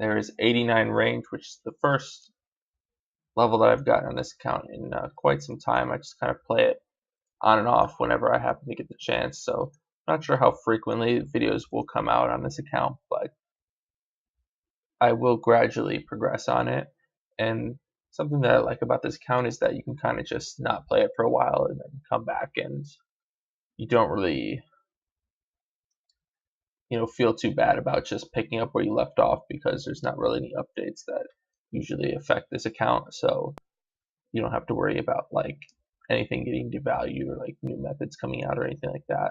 There is 89 range, which is the first level that I've gotten on this account in quite some time. I just kind of play it on and off whenever I happen to get the chance. So I'm not sure how frequently videos will come out on this account, but I will gradually progress on it. And something that I like about this account is that you can kind of just not play it for a while and then come back, and you don't really feel too bad about just picking up where you left off, because there's not really any updates that usually affect this account. So you don't have to worry about like anything getting devalued or like new methods coming out or anything like that.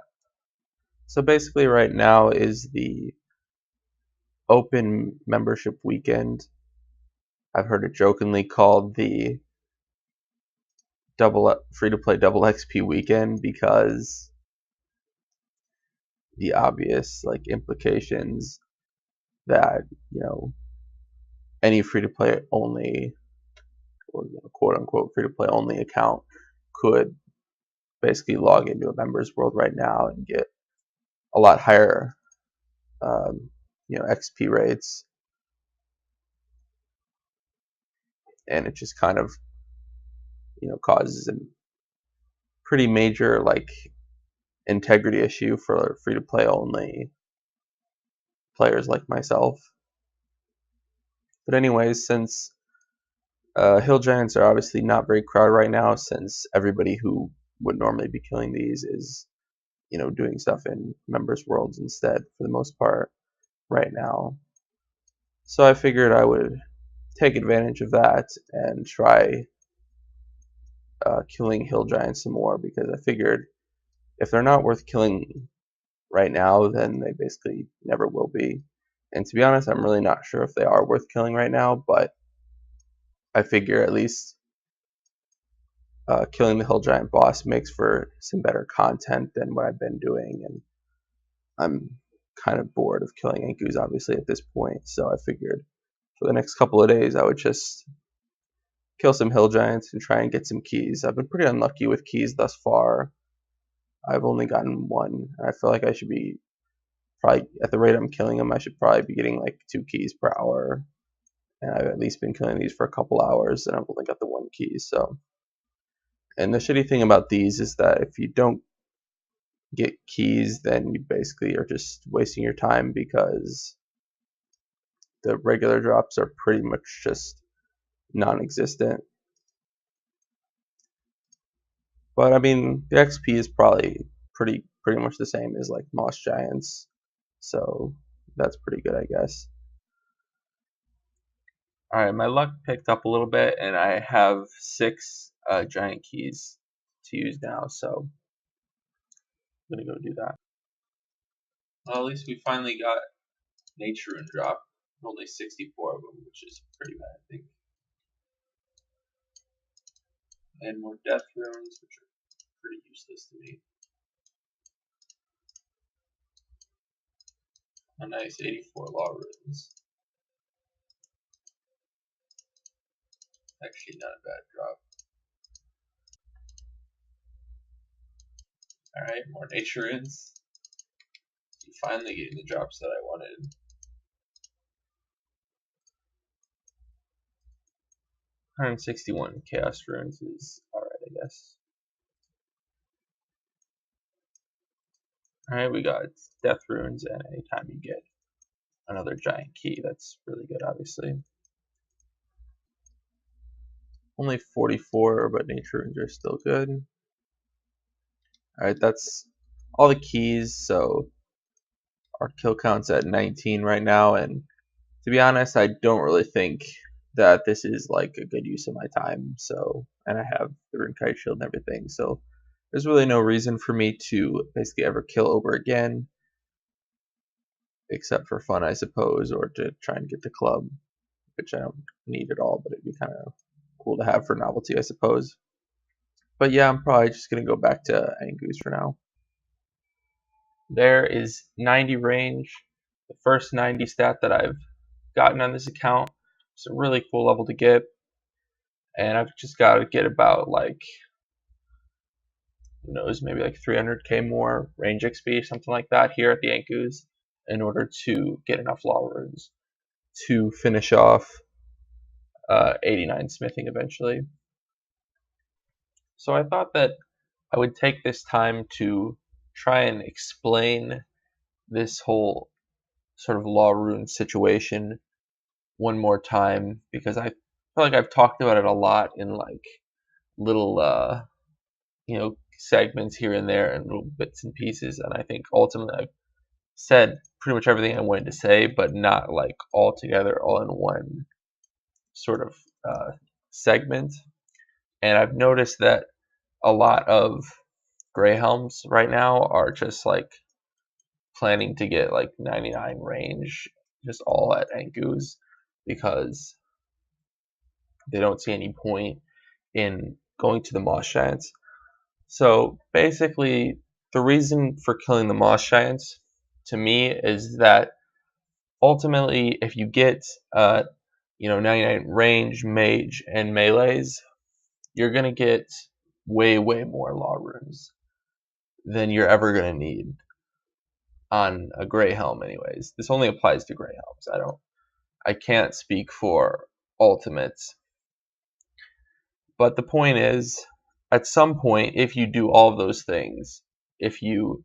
So basically right now is the open membership weekend. I've heard it jokingly called the free-to-play double XP weekend because the obvious like implications that any free-to-play only or quote-unquote free-to-play only account could basically log into a members world right now and get a lot higher XP rates, and it just kind of causes a pretty major like integrity issue for free-to-play only players like myself. But anyways, since hill giants are obviously not very crowded right now, since everybody who would normally be killing these is doing stuff in members worlds instead for the most part right now. So I figured I would take advantage of that and try killing hill giants some more, because I figured if they're not worth killing right now, then they basically never will be. And to be honest, I'm really not sure if they are worth killing right now, but I figure at least killing the hill giant boss makes for some better content than what I've been doing, and I'm kind of bored of killing Ankus obviously at this point, so I figured for the next couple of days I would just kill some hill giants and try and get some keys. I've been pretty unlucky with keys thus far. I've only gotten one. I feel like I should be probably, at the rate I'm killing them, I should probably be getting like 2 keys per hour, and I've at least been killing these for a couple hours and I've only got the 1 key. So, and the shitty thing about these is that if you don't get keys, then you basically are just wasting your time, because the regular drops are pretty much just non-existent. But I mean, the XP is probably pretty much the same as like moss giants, so that's pretty good, I guess. Alright, my luck picked up a little bit, and I have 6 giant keys to use now, so I'm gonna go do that. Well, at least we finally got nature rune drop. Only 64 of them, which is pretty bad, I think. And more death runes, which are pretty useless to me. A nice 84 law runes. Actually, not a bad drop. Alright, more nature runes. Finally getting the drops that I wanted. $161 chaos runes is alright, I guess. Alright, we got death runes, and anytime you get another giant key, that's really good, obviously. Only 44, but nature runes are still good. Alright, that's all the keys, so our kill count's at 19 right now, and to be honest, I don't really think that this is like a good use of my time. So, and I have the rune kite shield and everything, so there's really no reason for me to basically ever kill Ober again, except for fun, I suppose, or to try and get the club, which I don't need at all, but it'd be kind of cool to have for novelty, I suppose. But yeah, I'm probably just gonna go back to Angus for now. There is 90 range, the first 90 stat that I've gotten on this account. It's a really cool level to get, and I've just got to get about like, who knows, maybe like 300k more range XP, something like that, here at the Ankus, in order to get enough law runes to finish off 89 smithing eventually. So I thought that I would take this time to try and explain this whole sort of law rune situation one more time, because I feel like I've talked about it a lot in like little segments here and there and little bits and pieces, and I think ultimately I've said pretty much everything I wanted to say, but not like all together, all in one sort of segment. And I've noticed that a lot of gray helms right now are just like planning to get like 99 range just all at Enkus, because they don't see any point in going to the Moss Giants. So basically, the reason for killing the Moss Giants to me is that ultimately, if you get 99 range, mage, and melees, you're gonna get way more law runes than you're ever gonna need on a gray helm. Anyways, this only applies to gray helms. I can't speak for ultimates, but the point is, at some point, if you do all of those things, if you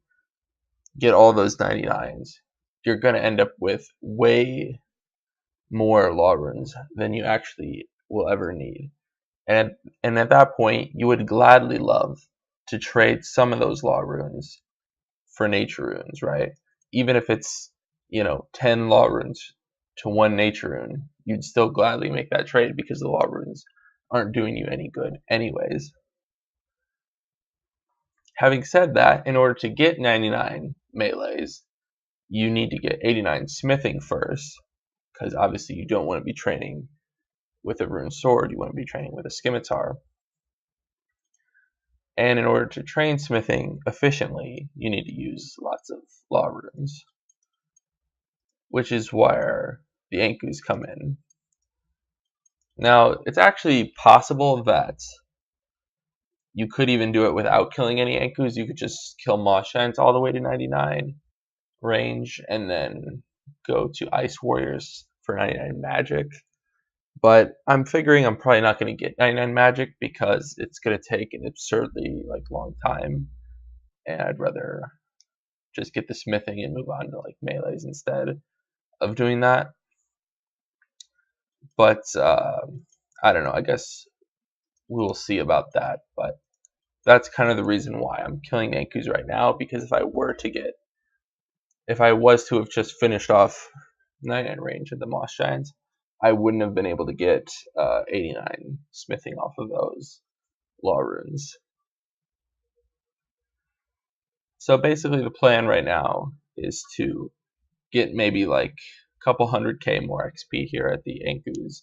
get all those 99s, you're going to end up with way more law runes than you actually will ever need. And at that point, you would gladly love to trade some of those law runes for nature runes, right? Even if it's 10 law runes to one nature rune, you'd still gladly make that trade because the law runes aren't doing you any good anyways. Having said that, in order to get 99 melees, you need to get 89 smithing first, because obviously you don't want to be training with a rune sword, you want to be training with a scimitar. And in order to train smithing efficiently, you need to use lots of law runes, which is where the Enkus come in. Now, it's actually possible that you could even do it without killing any Enkus. You could just kill Moss Giants all the way to 99 range and then go to Ice Warriors for 99 magic. But I'm figuring I'm probably not going to get 99 magic because it's going to take an absurdly long time, and I'd rather just get the smithing and move on to melees instead of doing that. But I don't know, I guess we will see about that. But that's kind of the reason why I'm killing Enkus right now, because if I was to have just finished off 99 range of the Moss Giants, I wouldn't have been able to get 89 smithing off of those law runes. So basically the plan right now is to get maybe a couple 100k more XP here at the Enkus.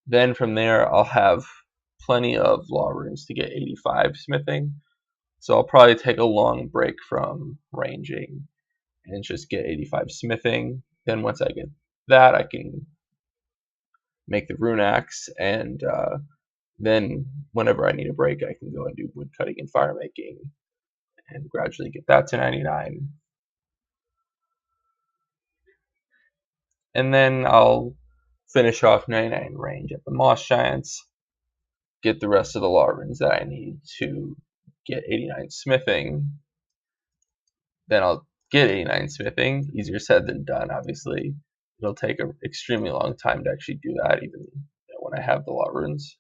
Then from there I'll have plenty of law runes to get 85 smithing. So I'll probably take a long break from ranging and just get 85 smithing. Then once I get that, I can make the rune axe, and then whenever I need a break, I can go and do wood cutting and fire making and gradually get that to 99. And then I'll finish off 99 range at the Moss Giants, get the rest of the law runes that I need to get 89 smithing. Then I'll get 89 smithing. Easier said than done, obviously. It'll take an extremely long time to actually do that, even when I have the law runes.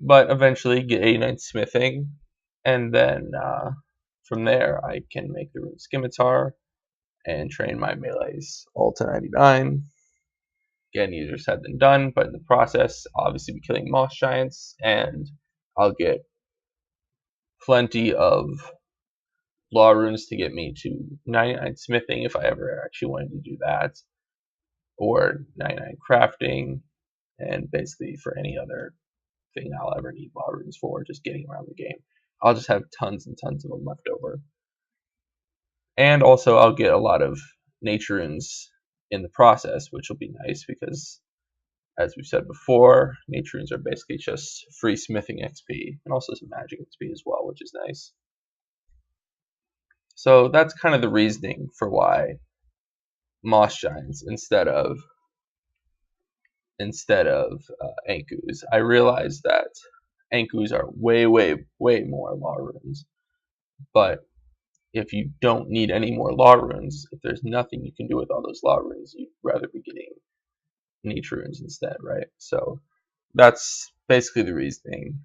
But eventually get 89 smithing, and then from there I can make the rune scimitar and train my melees all to 99. Again, easier said than done, but in the process, I'll obviously be killing Moss Giants, and I'll get plenty of law runes to get me to 99 smithing if I ever actually wanted to do that, or 99 crafting, and basically for any other thing I'll ever need law runes for, just getting around the game. I'll just have tons and tons of them left over. And also I'll get a lot of nature runes in the process, which will be nice because, as we've said before, nature runes are basically just free smithing XP and also some magic XP as well, which is nice. So that's kind of the reasoning for why moss giants instead of Ankus. I realized that Ankus are way more law runes, but if you don't need any more law runes, if there's nothing you can do with all those law runes, you'd rather be getting niche runes instead, right? So that's basically the reasoning.